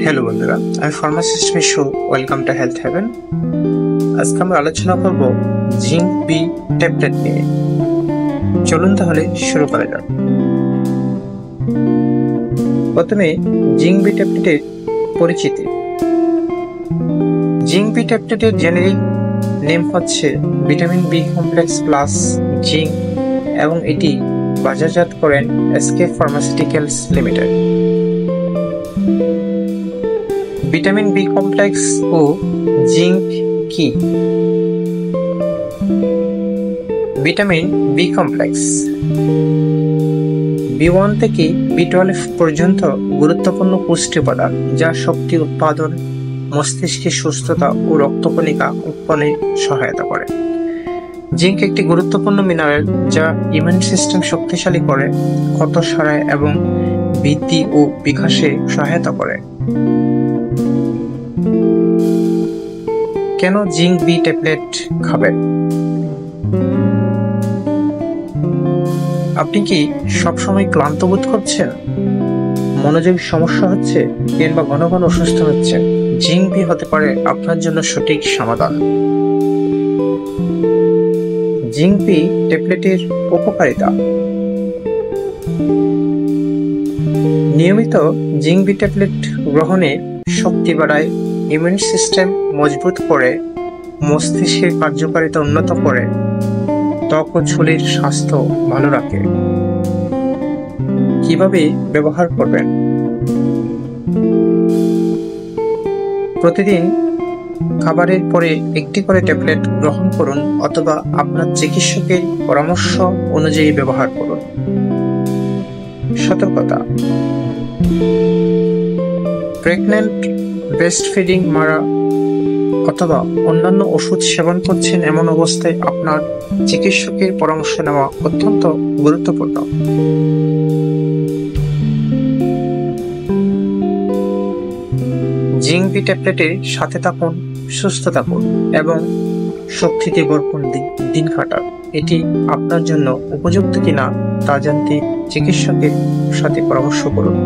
Hello বন্ধুরা, আমি pharmacist Mishu. Welcome to health heaven. আজকে আমরা আলোচনা করব জিঙ্ক বি ট্যাবলেট নিয়ে। চলুন তাহলে শুরু করা যাক। প্রথমে জিঙ্ক বি ট্যাবলেটের পরিচিতি। জিঙ্ক বি ট্যাবলেটের জেনেরিক নেম হচ্ছে vitamin B complex plus zinc এবং এটি বাজারজাত করেন SK pharmaceuticals limited. Vitamin B complex ও জিঙ্ক কি? ভিটামিন বি কমপ্লেক্স বি1 থেকে বি12 পর্যন্ত গুরুত্বপূর্ণ পুষ্টি উপাদান যা শক্তি উৎপাদন, মস্তিষ্কের সুস্থতা ও রক্তকণিকা উৎপন্নে সহায়তা করে। জিঙ্ক একটি গুরুত্বপূর্ণ মিনারেল যা ইমিউন সিস্টেম শক্তিশালী করে, ক্ষত সারায় এবং বৃদ্ধি ও বিকাশে সহায়তা করে। কেন জিঙ্ক বি ট্যাবলেট খাবেন? আপনি কি সবসময় ক্লান্ত বোধ করছেন, মনোযোগের সমস্যা হচ্ছে কিংবা ঘন ঘন অসুস্থ হচ্ছেন? জিঙ্ক বি হতে পারে আপনার জন্য সঠিক সমাধান। জিঙ্ক বি ট্যাবলেটের উপকারিতা। নিয়মিত জিঙ্ক বি ট্যাবলেট গ্রহণে শক্তি বাড়ায়, ইমিউন সিস্টেম মজবুত করে, মস্তিষ্কের কার্যকারিতা উন্নত করে, ত্বক ও চুলের স্বাস্থ্য ভালো রাখে। কিভাবে ব্যবহার করবেন? প্রতিদিন খাবারের পরে একটি করে ট্যাবলেট গ্রহণ করুন অথবা আপনার চিকিৎসকের পরামর্শ অনুযায়ী ব্যবহার করুন। সতর্কতা: প্রেগন্যান্ট, ব্রেস্ট ফিডিং মারা অথবা অন্যান্য ওষুধ সেবন করছেন এমন অবস্থায় আপনার চিকিৎসকের পরামর্শ নেওয়া অত্যন্ত গুরুত্বপূর্ণ। জিঙ্ক বি ট্যাবলেটের সাথে থাকুন, সুস্থ থাকুন এবং শক্তিতে ভরপুর দিন কাটান। এটি আপনার জন্য উপযুক্ত কিনা তা জানতে চিকিৎসকের সাথে পরামর্শ করুন।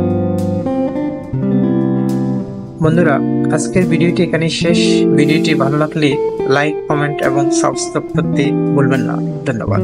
বন্ধুরা, আজকের ভিডিওটি এখানে শেষ। ভিডিওটি ভালো লাগলে লাইক, কমেন্ট এবং সাবস্ক্রাইব করতে ভুলবেন না। ধন্যবাদ।